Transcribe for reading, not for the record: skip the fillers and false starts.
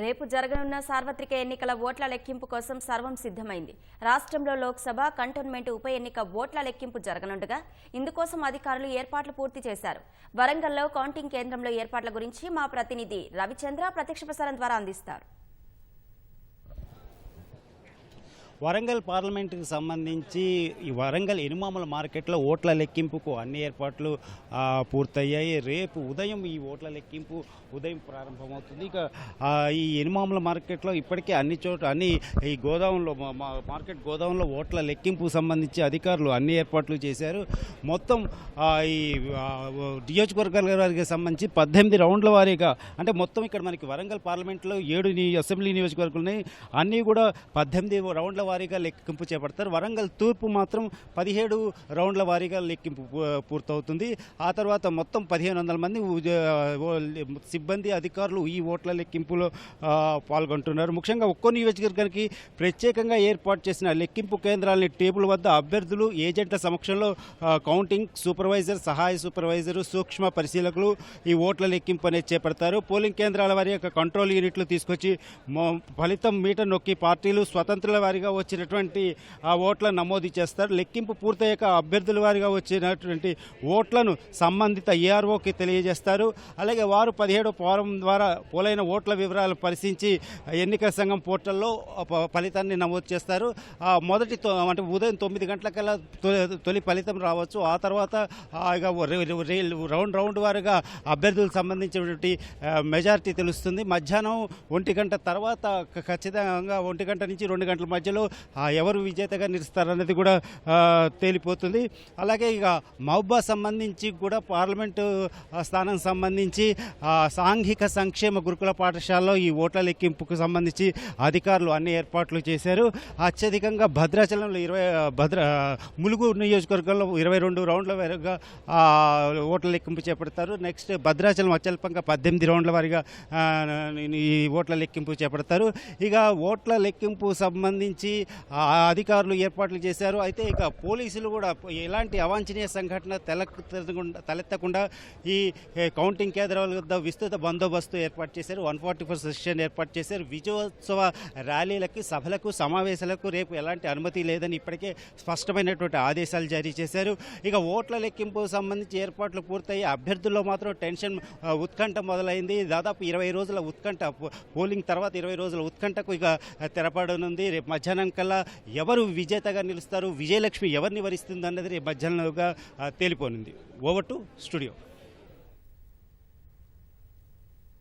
రేపు జరగనున్న సార్వత్రిక ఎన్నికల ఓట్ల లెక్కింపు కోసం సర్వం సిద్ధమైంది. రాష్ట్రంలో లోక్సభ, కంటోన్మెంట్ ఉప ఎన్నిక ఓట్ల లెక్కింపు జరగనుండగా ఇందుకోసం అధికారులు ఏర్పాట్లు పూర్తి చేశారు. వరంగల్లో కౌంటింగ్ కేంద్రంలో ఏర్పాట్ల గురించి మా ప్రతినిధి రవిచంద్ర ప్రత్యక్ష ప్రసారం ద్వారా అందిస్తారు. వరంగల్ పార్లమెంటుకు సంబంధించి ఈ వరంగల్ ఎనుమాముల మార్కెట్లో ఓట్ల లెక్కింపుకు అన్ని ఏర్పాట్లు పూర్తయ్యాయి. రేపు ఉదయం ఈ ఓట్ల లెక్కింపు ఉదయం ప్రారంభమవుతుంది. ఇక ఈ ఎనుమాముల మార్కెట్లో ఇప్పటికే అన్ని ఈ గోదాంలో మార్కెట్ గోదాంలో ఓట్ల లెక్కింపుకు సంబంధించి అధికారులు అన్ని ఏర్పాట్లు చేశారు. మొత్తం ఈ నియోజకవర్గాల వారికి సంబంధించి 18 రౌండ్ల వారీగా, అంటే మొత్తం ఇక్కడ మనకి వరంగల్ పార్లమెంట్లో 7 అసెంబ్లీ నియోజకవర్గాలు ఉన్నాయి. అన్నీ కూడా 18 రౌండ్ల వారీగా లెక్కింపు చేపడతారు. వరంగల్ తూర్పు మాత్రం 17 రౌండ్ల వారీగా లెక్కింపు పూర్తవుతుంది. ఆ తర్వాత మొత్తం 1500 మంది సిబ్బంది అధికారులు ఈ ఓట్ల లెక్కింపులో పాల్గొంటున్నారు. ముఖ్యంగా ఒక్కో నియోజకవర్గానికి ప్రత్యేకంగా ఏర్పాటు చేసిన లెక్కింపు కేంద్రాలని టేబుల్ వద్ద అభ్యర్థులు ఏజెంట్ల సమక్షంలో కౌంటింగ్ సూపర్వైజర్, సహాయ సూపర్వైజరు, సూక్ష్మ పరిశీలకులు ఈ ఓట్ల లెక్కింపు అనేది చేపడతారు. పోలింగ్ కేంద్రాల వారి యొక్క కంట్రోల్ యూనిట్లు తీసుకొచ్చి ఫలితం మీటర్ నొక్కి పార్టీలు స్వతంత్రుల వారిగా వచ్చినటువంటి ఆ ఓట్లను నమోదు చేస్తారు. లెక్కింపు పూర్తయ్యాక అభ్యర్థుల వారిగా వచ్చినటువంటి ఓట్లను సంబంధిత ఏఆర్ఓకి తెలియజేస్తారు. అలాగే వారు 17వ ఫారం ద్వారా పోలైన ఓట్ల వివరాలు పరిశీలించి ఎన్నికల సంఘం పోర్టల్లో ఫలితాన్ని నమోదు చేస్తారు. మొదటి అంటే ఉదయం 9 గంటలకల్లా తొలి ఫలితం రావచ్చు. ఆ తర్వాత రౌండ్ వారుగా అభ్యర్థులకు సంబంధించినటువంటి మెజారిటీ తెలుస్తుంది. మధ్యాహ్నం 1 గంట తర్వాత ఖచ్చితంగా 1 గంట నుంచి 2 గంటల మధ్యలో ఎవరు విజేతగా నిలుస్తారన్నది కూడా తేలిపోతుంది. అలాగే ఇక మహబూబా సంబంధించి కూడా పార్లమెంటు స్థానం సంబంధించి సాంఘిక సంక్షేమ గురుకుల పాఠశాలలో ఈ ఓట్ల లెక్కింపుకు సంబంధించి అధికారులు అన్ని ఏర్పాట్లు చేశారు. అత్యధికంగా భద్రాచలంలో ములుగు నియోజకవర్గంలో 22 రౌండ్ల వరకు ఓట్ల లెక్కింపు చేపడతారు. నెక్స్ట్ భద్రాచలం అత్యల్పంగా 18 రౌండ్ల వారిగా ఈ ఓట్ల లెక్కింపు చేపడతారు. ఇక ఓట్ల లెక్కింపు సంబంధించి అధికారులు ఏర్పాట్లు చేశారు. అయితే ఇక పోలీసులు కూడా ఎలాంటి అవాంఛనీయ సంఘటన తలెత్తకుండా ఈ కౌంటింగ్ కేంద్రాల వద్ద విస్తృత బందోబస్తు ఏర్పాటు చేశారు. 144 సెక్షన్ ఏర్పాటు చేశారు. విజయోత్సవ ర్యాలీలకి, సభలకు, సమావేశాలకు రేపు ఎలాంటి అనుమతి లేదని ఇప్పటికే స్పష్టమైనటువంటి ఆదేశాలు జారీ చేశారు. ఇక ఓట్ల లెక్కింపు సంబంధించి ఏర్పాట్లు పూర్తయి అభ్యర్థుల్లో మాత్రం టెన్షన్, ఉత్కంఠ మొదలైంది. దాదాపు 20 రోజుల ఉత్కంఠ, పోలింగ్ తర్వాత 20 రోజుల ఉత్కంఠకు ఇక తెరపడనుంది. రేపు మధ్యాహ్నం కల్లా ఎవరు విజేతగా నిలుస్తారు, విజయలక్ష్మి ఎవరిని వరిస్తుంది అన్నది రేపు మధ్యాహ్నంగా తేలిపోనుంది. Over to studio.